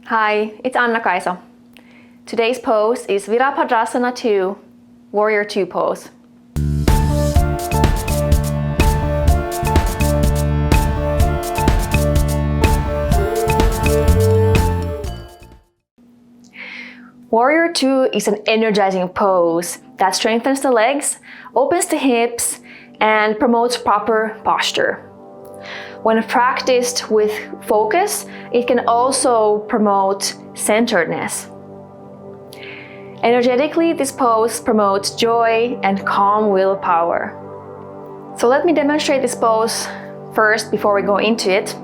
Hi, it's Anna-Kaisa. Today's pose is Virabhadrasana II, Warrior II pose. Warrior II is an energizing pose that strengthens the legs, opens the hips, and promotes proper posture. When practiced with focus, it can also promote centeredness. Energetically, this pose promotes joy and calm willpower. So let me demonstrate this pose first before we go into it.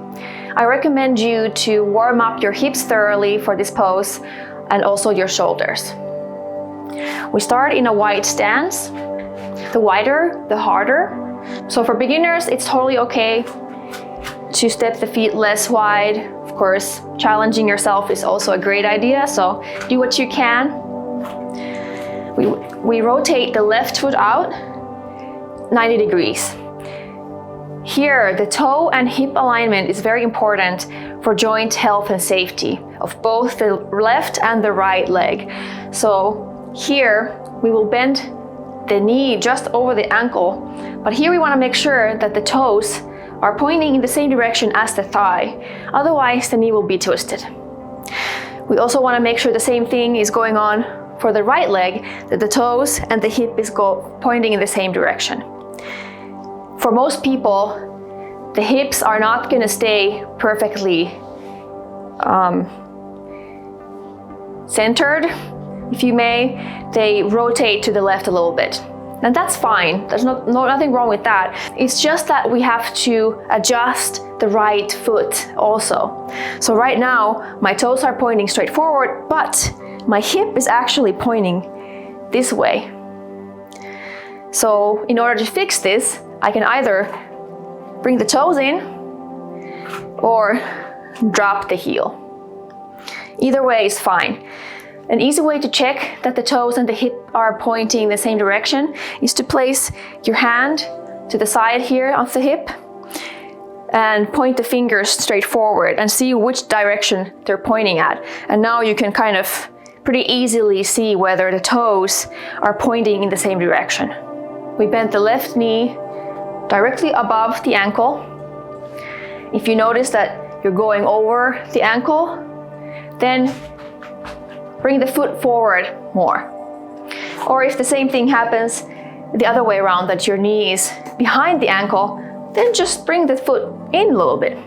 I recommend you to warm up your hips thoroughly for this pose and also your shoulders. We start in a wide stance. The wider, the harder. So for beginners, it's totally okay to step the feet less wide. Of course, challenging yourself is also a great idea, so do what you can. We rotate the left foot out 90 degrees. Here, the toe and hip alignment is very important for joint health and safety of both the left and the right leg. So here, we will bend the knee just over the ankle, but here we want to make sure that the toes are pointing in the same direction as the thigh. Otherwise, the knee will be twisted. We also want to make sure the same thing is going on for the right leg, that the toes and the hip is pointing in the same direction. For most people, the hips are not going to stay perfectly centered, if you may. They rotate to the left a little bit. And that's fine. There's nothing wrong with that. It's just that we have to adjust the right foot also. So right now, my toes are pointing straight forward, but my hip is actually pointing this way. So in order to fix this, I can either bring the toes in or drop the heel. Either way is fine. An easy way to check that the toes and the hip are pointing in the same direction is to place your hand to the side here of the hip and point the fingers straight forward and see which direction they're pointing at. And now you can kind of pretty easily see whether the toes are pointing in the same direction. We bend the left knee directly above the ankle. If you notice that you're going over the ankle, then bring the foot forward more. Or if the same thing happens the other way around, that your knee is behind the ankle, then just bring the foot in a little bit.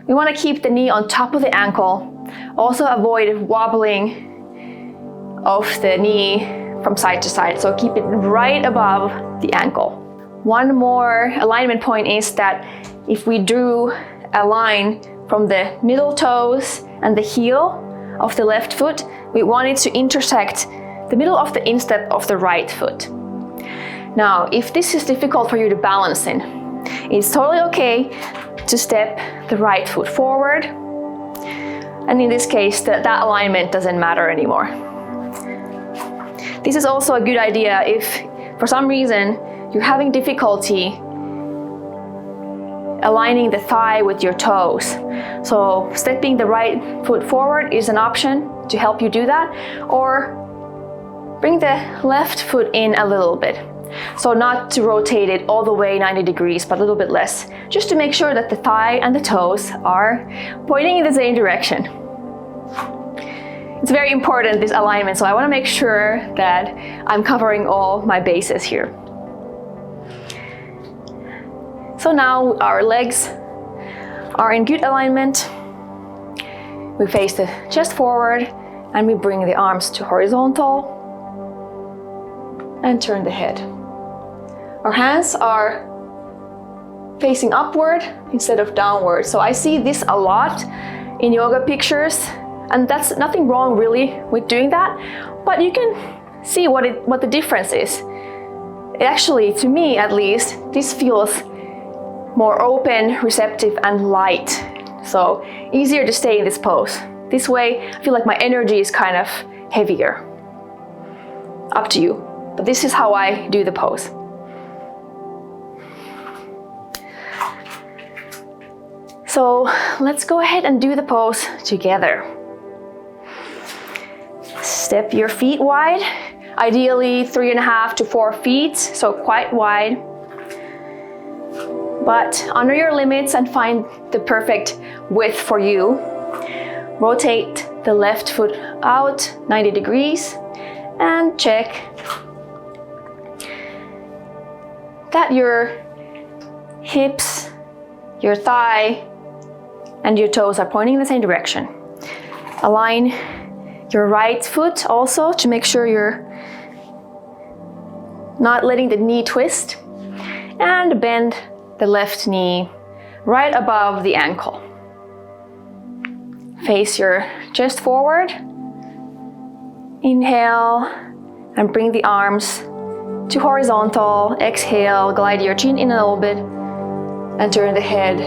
We want to keep the knee on top of the ankle. Also avoid wobbling of the knee from side to side. So keep it right above the ankle. One more alignment point is that if we drew a line from the middle toes and the heel of the left foot, we want it to intersect the middle of the instep of the right foot. Now, if this is difficult for you to balance in, it's totally okay to step the right foot forward. And in this case, that alignment doesn't matter anymore. This is also a good idea if, for some reason, you're having difficulty aligning the thigh with your toes. So stepping the right foot forward is an option to help you do that, or bring the left foot in a little bit. So not to rotate it all the way 90 degrees, but a little bit less, just to make sure that the thigh and the toes are pointing in the same direction. It's very important, this alignment, so I want to make sure that I'm covering all my bases here. So now our legs are in good alignment. We face the chest forward and we bring the arms to horizontal and turn the head. Our hands are facing upward instead of downward. So I see this a lot in yoga pictures, and that's nothing wrong really with doing that, but you can see what the difference is. Actually, to me at least, this feels more open, receptive, and light. So easier to stay in this pose. This way, I feel like my energy is kind of heavier. Up to you. But this is how I do the pose. So let's go ahead and do the pose together. Step your feet wide, ideally 3.5 to 4 feet, so quite wide. But honor your limits and find the perfect width for you. Rotate the left foot out 90 degrees and check that your hips, your thigh, and your toes are pointing in the same direction. Align your right foot also to make sure you're not letting the knee twist, and bend the left knee right above the ankle. Face your chest forward. Inhale and bring the arms to horizontal. Exhale, glide your chin in a little bit and turn the head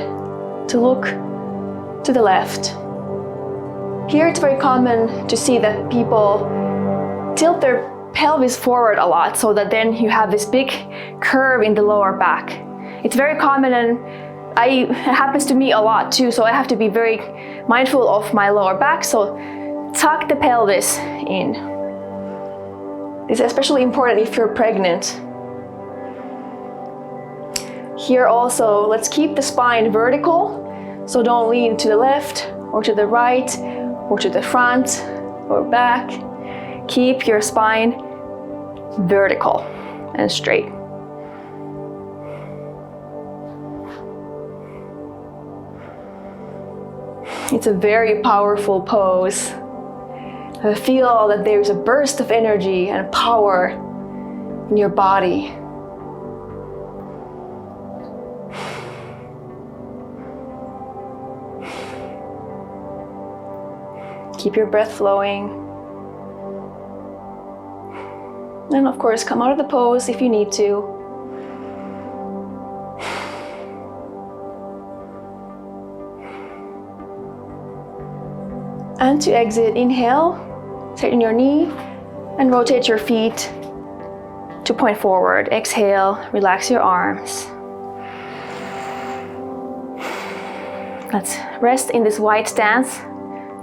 to look to the left. Here it's very common to see that people tilt their pelvis forward a lot, so that then you have this big curve in the lower back. It's very common, and it happens to me a lot too, so I have to be very mindful of my lower back. So tuck the pelvis in. It's especially important if you're pregnant. Here also, let's keep the spine vertical, so don't lean to the left or to the right or to the front or back. Keep your spine vertical and straight. It's a very powerful pose. I feel that there's a burst of energy and power in your body. Keep your breath flowing. And of course, come out of the pose if you need to. And to exit, inhale, straighten your knee and rotate your feet to point forward. Exhale, relax your arms. Let's rest in this wide stance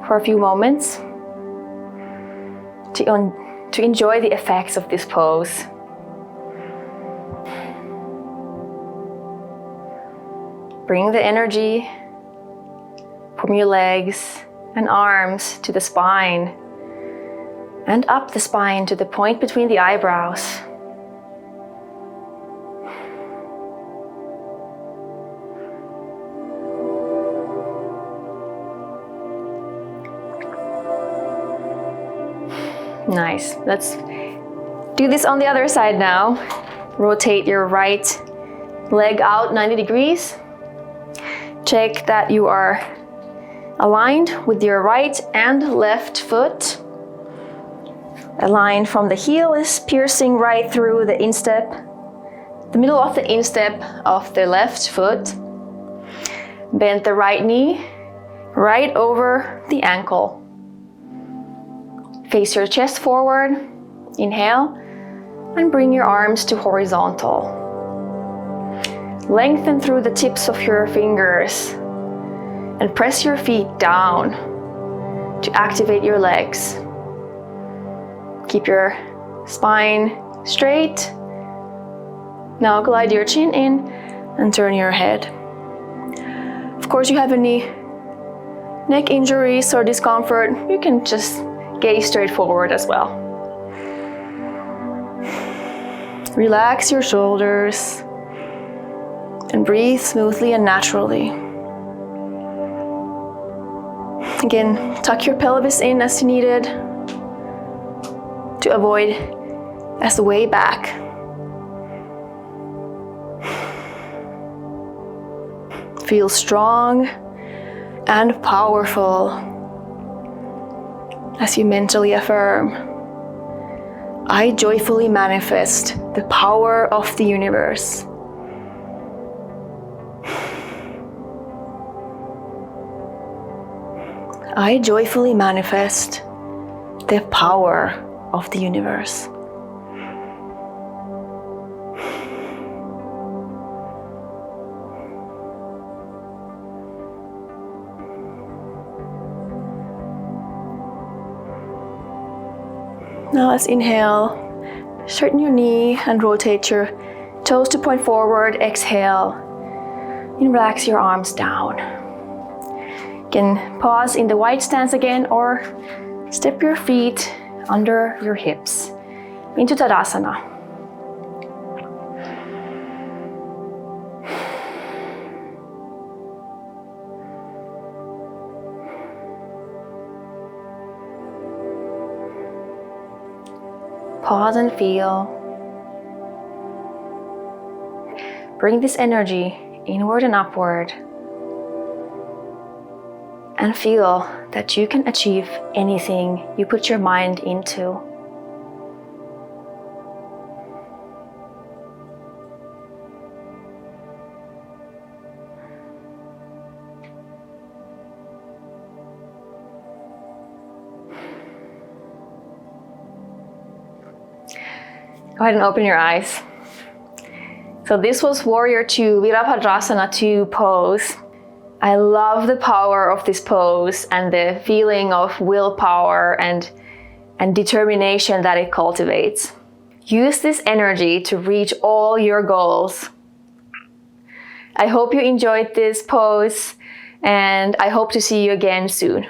for a few moments to enjoy the effects of this pose. Bring the energy from your legs and arms to the spine and up the spine to the point between the eyebrows. Nice. Let's do this on the other side now. Rotate your right leg out 90 degrees. Check that you are aligned with your right and left foot. A line from the heel is piercing right through the instep, the middle of the instep of the left foot. Bend the right knee right over the ankle. Face your chest forward. Inhale and bring your arms to horizontal. Lengthen through the tips of your fingers and press your feet down to activate your legs. Keep your spine straight. Now glide your chin in and turn your head. Of course, you have any neck injuries or discomfort, you can just gaze straight forward as well. Relax your shoulders and breathe smoothly and naturally. Again, tuck your pelvis in as needed to avoid a sway back. Feel strong and powerful as you mentally affirm, I joyfully manifest the power of the universe. I joyfully manifest the power of the universe. Now let's inhale, straighten your knee and rotate your toes to point forward. Exhale and relax your arms down. You can pause in the wide stance again or step your feet under your hips into Tadasana. Pause and feel. Bring this energy inward and upward. And feel that you can achieve anything you put your mind into. Go ahead and open your eyes. So this was Warrior II, Virabhadrasana II pose. I love the power of this pose and the feeling of willpower and determination that it cultivates. Use this energy to reach all your goals. I hope you enjoyed this pose and I hope to see you again soon.